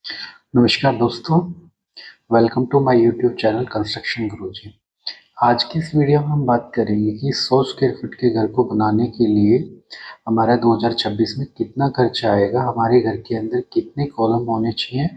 नमस्कार दोस्तों, welcome to my YouTube channel construction Guruji. आज की इस वीडियो में हम बात करेंगे कि 100 स्क्वायर फीट के घर को बनाने के लिए हमारा 2026 में कितना खर्चा आएगा, हमारे घर के अंदर कितने कॉलम होने चाहिए,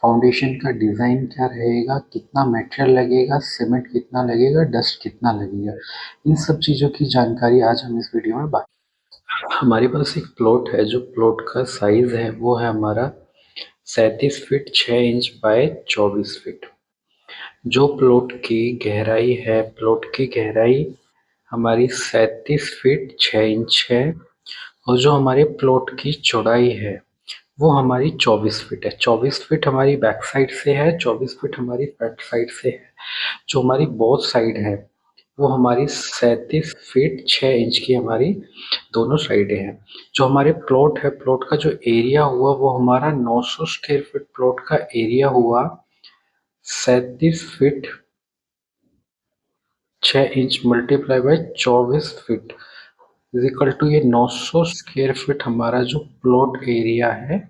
फाउंडेशन का डिज़ाइन क्या रहेगा, कितना मटेरियल लगेगा, सीमेंट कितना लगेगा, डस्ट कितना लगेगा, इन सब चीज़ों की जानकारी आज हम इस वीडियो में बात। हमारे पास एक प्लॉट है, जो प्लॉट का साइज़ है वो है हमारा 37 फीट 6 इंच बाय 24 फीट। जो प्लॉट की गहराई है, प्लॉट की गहराई हमारी 37 फीट 6 इंच है और जो हमारे प्लॉट की चौड़ाई है वो हमारी 24 फीट है। 24 फीट हमारी बैक साइड से है, 24 फीट हमारी फ्रंट साइड से है। जो हमारी बोथ साइड है वो हमारी 37 फीट 6 इंच की हमारी दोनों साइडें हैं। जो हमारे प्लॉट है, प्लॉट का जो एरिया हुआ वो हमारा 900 स्क्वायर फीट प्लॉट का एरिया हुआ 37 feet 6 inch multiply by 24 feet is equal to ये 900 स्क्वायर फीट हमारा जो प्लॉट एरिया है,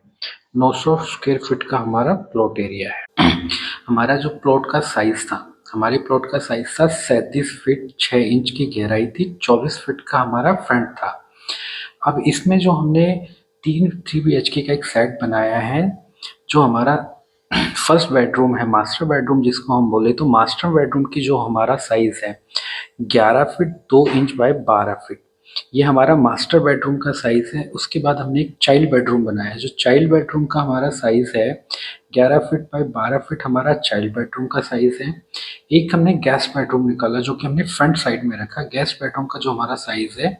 900 स्क्वायर फीट का हमारा प्लॉट एरिया है। हमारा जो प्लॉट का साइज था, हमारे प्लॉट का साइज था 37 फीट 6 इंच की गहराई थी, 24 फीट का हमारा फ्रंट था। अब इसमें जो हमने 3 BHK का एक सेट बनाया है, जो हमारा फर्स्ट बेडरूम है, मास्टर बेडरूम जिसको हम बोले, तो मास्टर बेडरूम की जो हमारा साइज है 11 फीट 2 इंच बाय 12 फीट, ये हमारा मास्टर बेडरूम का साइज है। उसके बाद हमने एक चाइल्ड बेडरूम बनाया है, जो चाइल्ड बेडरूम का हमारा साइज है 11 फीट बाय 12 फीट, हमारा चाइल्ड बेडरूम का साइज है। एक हमने गेस्ट बेडरूम निकाला जो कि हमने फ्रंट साइड में रखा। गेस्ट बेडरूम का जो हमारा साइज है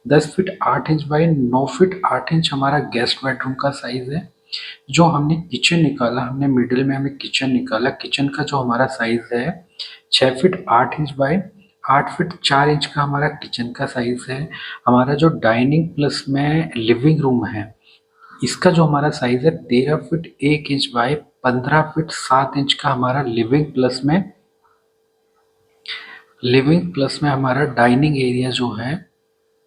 10 feet 8 inch by 9 feet 8 inch हमारा गेस्ट बेडरूम का साइज है। जो हमने किचन निकाला, हमने मिडिल में हमें किचन निकाला, किचन का जो हमारा साइज है 6 feet 8 inch by 8 feet 4 inch का हमारा किचन का साइज है। हमारा जो डाइनिंग प्लस में लिविंग रूम है, इसका जो हमारा साइज है 13 feet 1 inch by 15 feet 7 inch का हमारा लिविंग प्लस में हमारा डाइनिंग एरिया जो है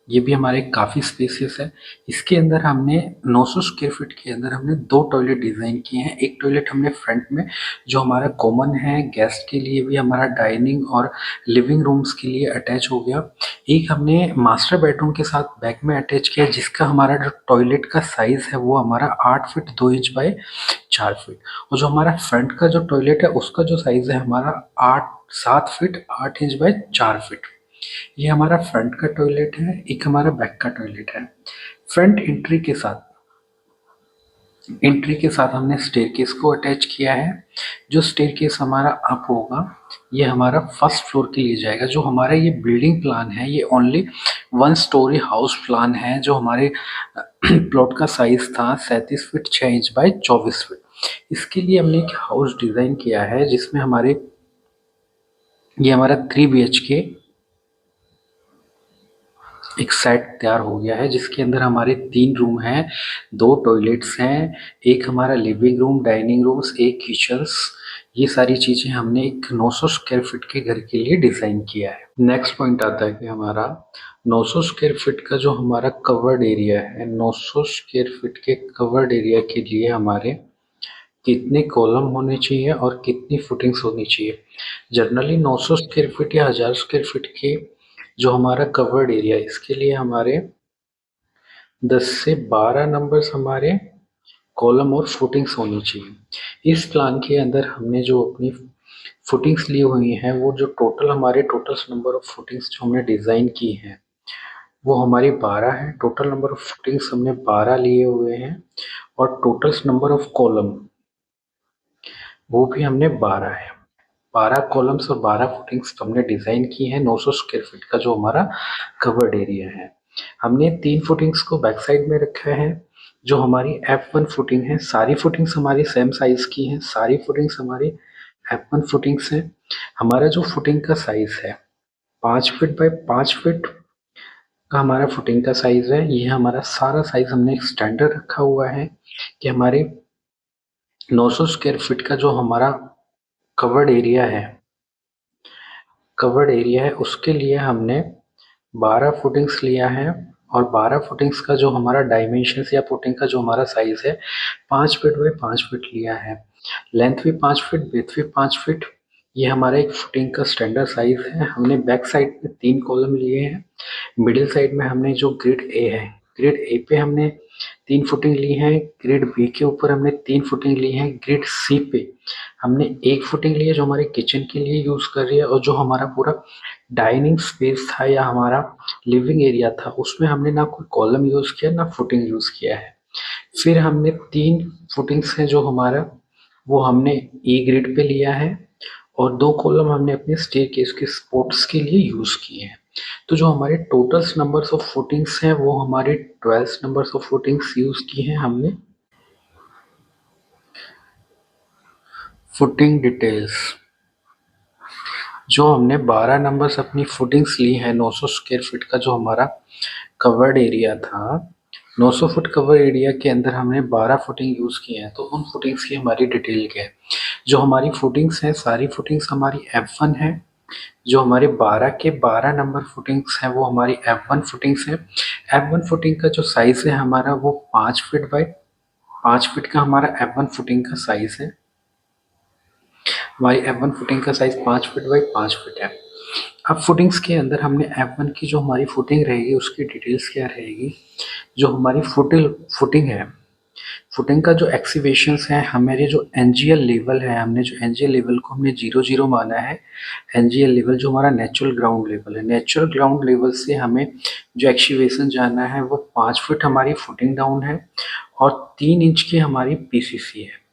ये भी हमारे काफ़ी स्पेसियस है। इसके अंदर हमने 900 स्क्वायर फीट के अंदर हमने 2 टॉयलेट डिज़ाइन किए हैं। एक टॉयलेट हमने फ्रंट में जो हमारा कॉमन है, गेस्ट के लिए भी, हमारा डाइनिंग और लिविंग रूम्स के लिए अटैच हो गया। एक हमने मास्टर बेडरूम के साथ बैक में अटैच किया, जिसका हमारा जो टॉयलेट का साइज़ है वो हमारा 8 फीट 2 इंच बाय 4 फीट, और जो हमारा फ्रंट का जो टॉयलेट है उसका जो साइज़ है हमारा 7 फीट 8 इंच बाय 4 फीट। ये हमारा फ्रंट का टॉयलेट है, एक हमारा बैक का टॉयलेट है। फ्रंट एंट्री के साथ हमने स्टेयरकेस को अटैच किया है। जो स्टेयरकेस हमारा अप होगा ये हमारा फर्स्ट फ्लोर के लिए जाएगा। जो हमारा ये बिल्डिंग प्लान है ये ओनली 1 स्टोरी हाउस प्लान है। जो हमारे प्लॉट का साइज था 37 फीट 6 इंच बाय 24 फीट। इसके लिए हमने एक हाउस डिज़ाइन किया है जिसमें ये हमारा 3 BHK एक सेट तैयार हो गया है, जिसके अंदर हमारे 3 रूम हैं, 2 टॉयलेट्स हैं, एक हमारा लिविंग रूम, डाइनिंग रूम्स, एक किचन्स। ये सारी चीज़ें हमने एक 900 स्क्वायर फीट के घर के लिए डिज़ाइन किया है। नेक्स्ट पॉइंट आता है कि हमारा 900 स्क्वायर फीट का जो हमारा कवर्ड एरिया है, 900 स्क्वायर फीट के कवर्ड एरिया के लिए हमारे कितने कॉलम होने चाहिए और कितनी फुटिंग्स होनी चाहिए। जनरली 900 स्क्वायर फीट या 1000 स्क्वायर फीट के जो हमारा कवर्ड एरिया है, इसके लिए हमारे 10 से 12 नंबर्स हमारे कॉलम और फुटिंग्स होनी चाहिए। इस प्लान के अंदर हमने जो अपनी फुटिंग्स ली हुई हैं, वो जो टोटल नंबर ऑफ फुटिंग्स जो हमने डिज़ाइन की हैं वो हमारी 12 है। टोटल नंबर ऑफ फुटिंग्स हमने 12 लिए हुए हैं और टोटल नंबर ऑफ कॉलम वो भी हमने 12 है। 12 कॉलम्स और 12 फुटिंग्स हमने डिज़ाइन की हैं 900 स्क्वायर फीट का जो हमारा कवर्ड एरिया है। हमने 3 फुटिंग्स को बैक साइड में रखा है। जो हमारी F1 फुटिंग है, सारी फुटिंग्स हमारी सेम साइज़ की हैं, सारी फुटिंग्स हमारी F1 फुटिंग्स हैं। हमारा जो फुटिंग का साइज़ है 5 फीट बाय 5 फीट का हमारा फुटिंग का साइज़ है। ये हमारा सारा साइज़ हमने एक स्टैंडर्ड रखा हुआ है कि हमारे 900 स्क्वायर फीट का जो हमारा कवर्ड एरिया है उसके लिए हमने 12 फुटिंग्स लिया है और 12 फुटिंग्स का जो हमारा डायमेंशंस या फुटिंग का जो हमारा साइज है 5 फीट बाई 5 फीट लिया है। लेंथ भी 5 फीट, विड्थ भी 5 फीट। ये हमारा एक फुटिंग का स्टैंडर्ड साइज है। हमने बैक साइड में 3 कॉलम लिए हैं। मिडिल साइड में हमने जो ग्रिड ए है, ग्रिड ए पे हमने 3 फुटिंग ली है। ग्रिड बी के ऊपर हमने 3 फुटिंग ली है। ग्रिड सी पे हमने 1 फुटिंग ली है जो हमारे किचन के लिए यूज कर रही है, और जो हमारा पूरा डाइनिंग स्पेस था या हमारा लिविंग एरिया था उसमें हमने ना कोई कॉलम यूज किया ना फुटिंग यूज किया है। फिर हमने 3 फुटिंग्स हैं जो हमारा वो हमने ई ग्रिड पे लिया है, और 2 कॉलम हमने अपने स्टेयरकेस के सपोर्ट्स के लिए यूज किए हैं। तो जो हमारे टोटल नंबर्स ऑफ फुटिंग्स हैं वो हमारे 12 नंबर्स ऑफ फुटिंग्स यूज की हैं हमने। फुटिंग डिटेल्स, जो हमने 12 नंबर्स अपनी फुटिंग्स ली हैं 900 स्क्वायर फीट का जो हमारा कवर्ड एरिया था, 900 फुट कवर एरिया के अंदर हमने 12 फुटिंग यूज़ किए हैं। तो उन फुटिंग्स की हमारी डिटेल क्या है? जो हमारी फुटिंग्स हैं सारी फुटिंग्स हमारी F1 है। जो हमारे 12 के 12 नंबर फुटिंग्स हैं वो हमारी F1 फुटिंग्स हैं। F1 फुटिंग का जो साइज़ है हमारा वो 5 फीट बाई 5 फीट का हमारा F1 फुटिंग का साइज़ है। हमारी F1 फुटिंग का साइज़ 5 फीट बाई 5 फीट है। अब फुटिंग्स के अंदर हमने F1 की जो हमारी फुटिंग रहेगी उसकी डिटेल्स क्या रहेगी? जो हमारी फुटिंग है, फुटिंग का जो एक्सीवेशंस है, हमारे जो एनजीएल लेवल है, हमने जो एनजीएल लेवल को हमने 0 माना है। एनजीएल लेवल जो हमारा नेचुरल ग्राउंड लेवल है, नेचुरल ग्राउंड लेवल से हमें जो एक्सीवेशन जाना है वो 5 फीट हमारी फुटिंग डाउन है, और 3 इंच की हमारी पीसीसी है।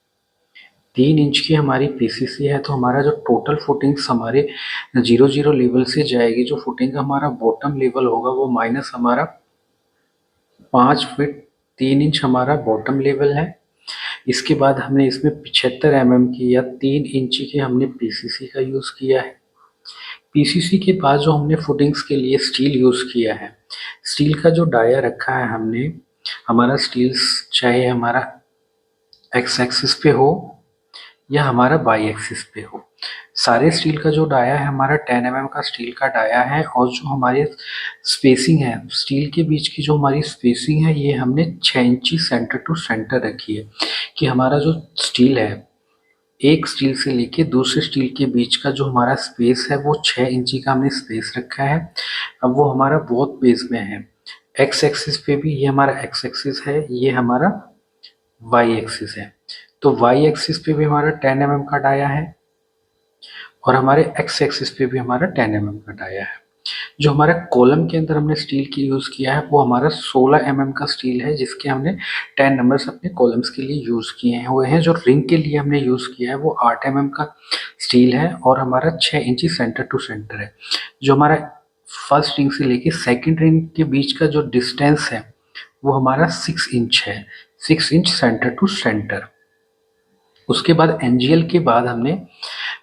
3 इंच की हमारी पीसीसी है। तो हमारा जो टोटल फुटिंग्स हमारे 0 लेवल से जाएगी, जो फुटिंग का हमारा बॉटम लेवल होगा वो माइनस हमारा 5 फीट 3 इंच हमारा बॉटम लेवल है। इसके बाद हमने इसमें 75 की या 3 इंच की हमने पीसीसी का यूज़ किया है। पीसीसी के बाद जो हमने फुटिंग्स के लिए स्टील यूज़ किया है, स्टील का जो डाया रखा है हमने, हमारा स्टील्स चाहे हमारा एक्स एक्सिस पे हो या हमारा वाई एक्सिस पे हो, सारे स्टील का जो डाया है हमारा 10 का स्टील का डाया है। और जो हमारे स्पेसिंग है, स्टील के बीच की जो हमारी स्पेसिंग है ये हमने 6 इंची सेंटर टू सेंटर रखी है, कि हमारा जो स्टील है एक स्टील से लेके दूसरे स्टील के बीच का जो हमारा स्पेस है वो 6 इंची का हमने स्पेस रखा है। अब वो हमारा बोथ बेस में है। एक्स एक्सिस पे भी ये हमारा एक्स एक्सिस है, ये हमारा वाई एक्सिस है। तो वाई एक्सिस पे भी हमारा 10 का डाया है, और हमारे एक्स एक्सिस पे भी हमारा 10 का डाया है। जो हमारा कॉलम के अंदर हमने स्टील की यूज़ किया है वो हमारा 16 का स्टील है, जिसके हमने 10 नंबर्स अपने कॉलम्स के लिए यूज़ किए हैं हुए हैं। जो रिंग के लिए हमने यूज़ किया है वो 8 का स्टील है, और हमारा 6 इंची सेंटर टू सेंटर है। जो हमारा फर्स्ट रिंग से लेके सेकेंड रिंग के बीच का जो डिस्टेंस है वो हमारा 6 इंच है, 6 इंच सेंटर टू सेंटर। उसके बाद एनजीएल के बाद हमने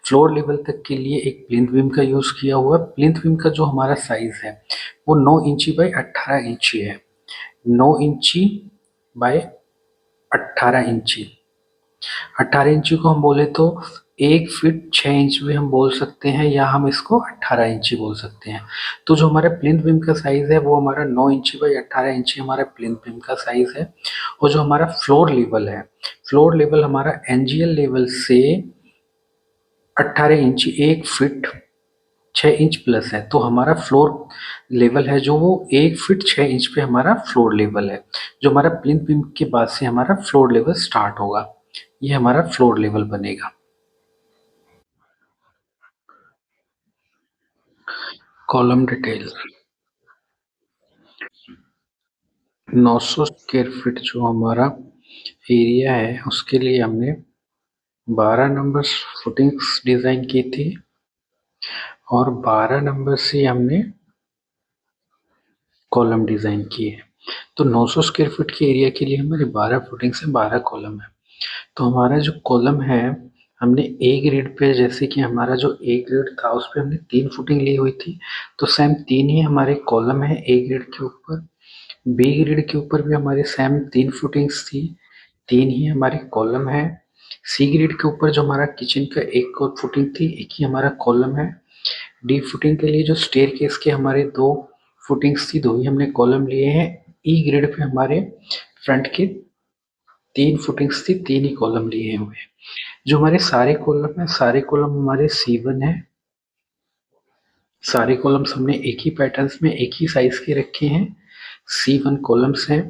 फ्लोर लेवल तक के लिए एक प्लिंथ बीम का यूज़ किया हुआ है। प्लिंथ बीम का जो हमारा साइज़ है वो 9 इंची बाई 18 इंची है। 9 इंची बाय 18 इंची। 18 इंची को हम बोले तो 1 फीट 6 इंच भी हम बोल सकते हैं, या हम इसको 18 इंची बोल सकते हैं। तो जो हमारा प्लिंथ बीम का साइज़ है वो हमारा 9 इंची बाई 18 इंची हमारा प्लिंथ बीम का साइज़ है। और जो हमारा फ्लोर लेवल है, फ्लोर लेवल हमारा एनजीएल लेवल से 18 इंची 1 फीट 6 इंच प्लस है। तो हमारा फ्लोर लेवल है जो वो 1 फीट 6 इंच पे हमारा फ्लोर लेवल है। जो हमारा प्लिंथ बीम के बाद से हमारा फ्लोर लेवल स्टार्ट होगा, ये हमारा फ्लोर लेवल बनेगा। कॉलम डिटेल, 900 स्क्वायर फीट जो हमारा एरिया है उसके लिए हमने 12 नंबर फुटिंग्स डिज़ाइन की थी, और 12 नंबर से हमने कॉलम डिज़ाइन किए। तो 900 स्क्वायर फीट के एरिया के लिए हमारे 12 फुटिंग्स हैं, 12 कॉलम है। तो हमारा जो कॉलम है हमने ए ग्रेड पे, जैसे कि हमारा जो ए ग्रेड था उस पे हमने 3 फुटिंग ली हुई थी, तो सेम 3 ही हमारे कॉलम है ए ग्रेड के ऊपर। बी ग्रेड के ऊपर भी हमारे सेम 3 फुटिंग्स थी, 3 ही हमारे कॉलम है। सी ग्रेड के ऊपर जो हमारा किचन का एक और फुटिंग थी, एक ही हमारा कॉलम है। डी फुटिंग के लिए जो स्टेयर केस के हमारे 2 फुटिंग्स थी, 2 ही हमने कॉलम लिए हैं। ई ग्रेड पे हमारे फ्रंट के 3 फुटिंग्स थी, 3 ही कॉलम लिए हुए हैं। जो हमारे सारे कॉलम है, सारे कॉलम हमारे C1 है। सारे कॉलम्स हमने एक ही पैटर्न्स में एक ही साइज के रखे हैं। C1 कॉलम्स हैं।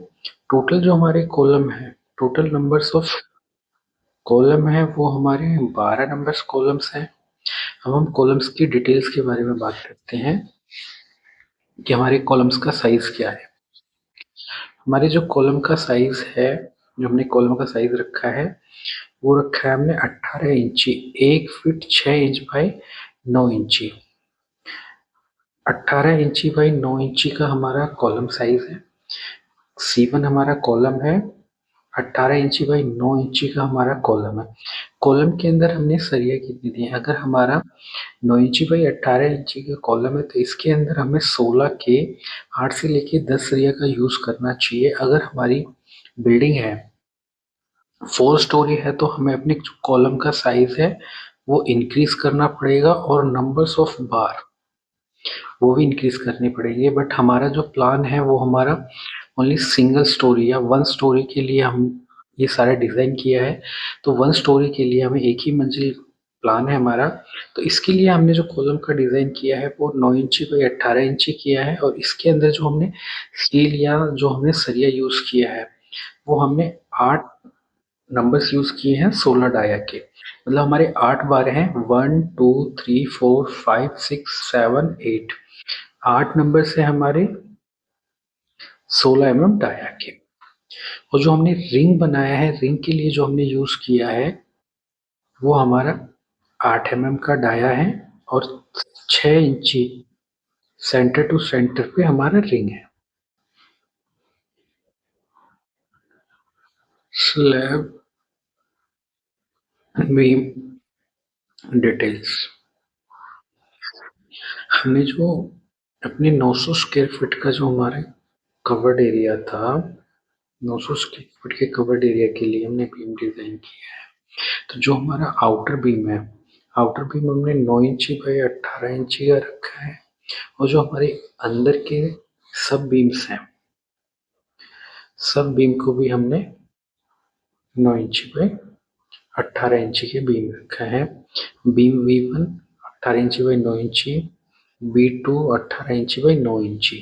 टोटल जो हमारे कॉलम है, टोटल नंबर्स ऑफ कॉलम है वो हमारे 12 नंबर्स कॉलम्स हैं। अब हम कॉलम्स की डिटेल्स के बारे में बात करते हैं कि हमारे कॉलम्स का साइज क्या है। हमारे जो कॉलम का साइज है, जो हमने कॉलम का साइज रखा है, वो रखा है हमने 18 इंची, 1 फीट 6 इंच बाई 9 इंची। 18 इंची बाई 9 इंची का हमारा कॉलम साइज है। C1 हमारा कॉलम है, 18 इंची बाई 9 इंची का हमारा कॉलम है। कॉलम के अंदर हमने सरिया कितनी दी है? अगर हमारा 9 इंची बाई 18 इंची का कॉलम है तो इसके अंदर हमें 16 के 8 से लेके 10 सरिया का यूज करना चाहिए। अगर हमारी बिल्डिंग है 4 स्टोरी है तो हमें अपने जो कॉलम का साइज है वो इंक्रीज करना पड़ेगा और नंबर्स ऑफ बार वो भी इंक्रीज करने पड़ेंगे। बट हमारा जो प्लान है वो हमारा ओनली सिंगल स्टोरी या 1 स्टोरी के लिए हम ये सारा डिज़ाइन किया है। तो 1 स्टोरी के लिए हमें एक ही मंजिल प्लान है हमारा। तो इसके लिए हमने जो कॉलम का डिज़ाइन किया है वो 9 इंची बाई 18 इंची किया है और इसके अंदर जो हमने स्टील या जो हमने सरिया यूज़ किया है वो हमने 8 नंबर्स यूज़ किए हैं 16 डाया के। मतलब हमारे 8 बार हैं, 1 2 3 4 5 6 7 8। 8 नंबर्स हैं हमारे 16 mm डाया के। और जो हमने रिंग बनाया है, रिंग के लिए जो हमने यूज़ किया है वो हमारा 8 mm का डाया है और 6 इंची सेंटर टू सेंटर पे हमारा रिंग है। स्लैब बीम डिटेल्स, हमने जो अपने 900 स्क्वायर फीट का जो हमारा कवर्ड एरिया था, 900 स्क्वायर फीट के कवर्ड एरिया के लिए हमने बीम डिज़ाइन किया है। तो जो हमारा आउटर बीम है, आउटर बीम हमने 9 इंची बाई 18 इंची का रखा है और जो हमारे अंदर के सब बीम्स हैं, सब बीम को भी हमने 9 इंची बाई 18 इंची के बीम रखा है। बीम V1 18 इंची बाई 9 इंची, B2 18 इंची बाई 9 इंची।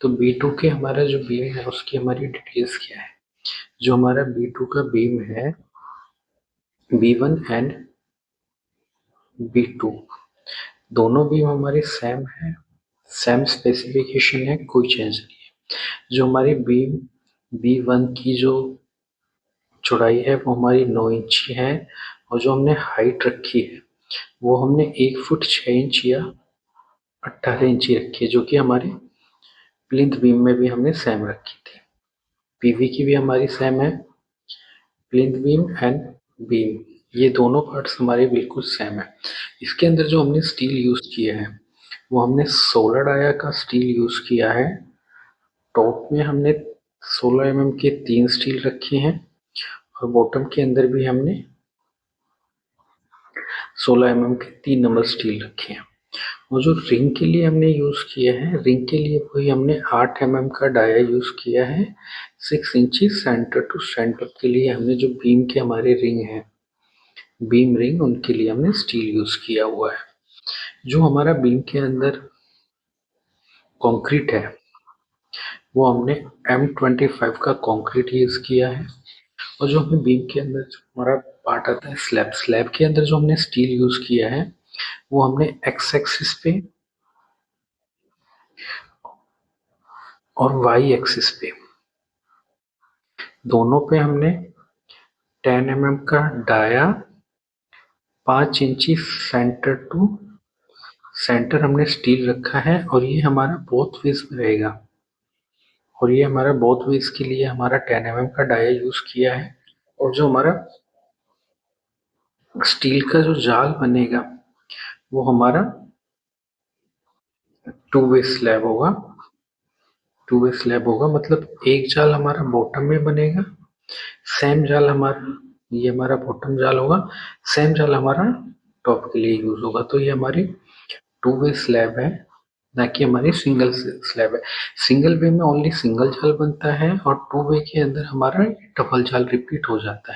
तो B2 के हमारा जो बीम है उसकी हमारी डिटेल्स क्या है? जो हमारा B2 का बीम है, B1 एंड B2 दोनों बीम हमारे सेम है, सेम स्पेसिफिकेशन है, कोई चेंज नहीं है। जो हमारी बीम B1 की जो चौड़ाई है वो हमारी 9 इंची है और जो हमने हाइट रखी है वो हमने 1 फुट 6 इंच या 18 इंची रखी है, जो कि हमारी प्लिंथ बीम में भी हमने सेम रखी थी। पीवी की भी हमारी सेम है, प्लिंथ बीम एंड बीम ये दोनों पार्ट्स हमारे बिल्कुल सेम है। इसके अंदर जो हमने स्टील यूज किया है वो हमने 16 डाया का स्टील यूज किया है। टॉप में हमने 16 mm के 3 स्टील रखे हैं और बॉटम के अंदर भी हमने 16 mm के 3 नंबर स्टील रखे हैं। और जो रिंग के लिए हमने यूज किया है, रिंग के लिए वही हमने 8 mm का डाया यूज किया है। 6 इंची सेंटर टू सेंटर के लिए हमने जो बीम के हमारे रिंग है, बीम रिंग, उनके लिए हमने स्टील यूज किया हुआ है। जो हमारा बीम के अंदर कंक्रीट है वो हमने M25 का कंक्रीट यूज किया है। और जो हमें बीम के अंदर जो हमारा पार्ट आता है स्लैब, स्लैब के अंदर जो हमने स्टील यूज किया है वो हमने एक्स एक्सिस पे और वाई एक्सिस पे दोनों पे हमने 10 mm का डाया, 5 इंची सेंटर टू सेंटर हमने स्टील रखा है और ये हमारा बोथ वेज में रहेगा। और ये हमारा बोथ वेज के लिए हमारा 10 mm का डाया यूज किया है। और जो हमारा स्टील का जो जाल बनेगा वो हमारा 2 वे स्लैब होगा। 2 वे स्लैब होगा मतलब एक जाल हमारा बॉटम में बनेगा, सेम जाल हमारा, ये हमारा बॉटम जाल होगा, सेम जाल हमारा टॉप के लिए यूज होगा। तो ये हमारी 2 वे स्लैब है ना कि हमारी सिंगल स्लैब है। सिंगल वे में ओनली सिंगल जाल बनता है और टू वे के अंदर हमारा डबल जाल रिपीट हो जाता है।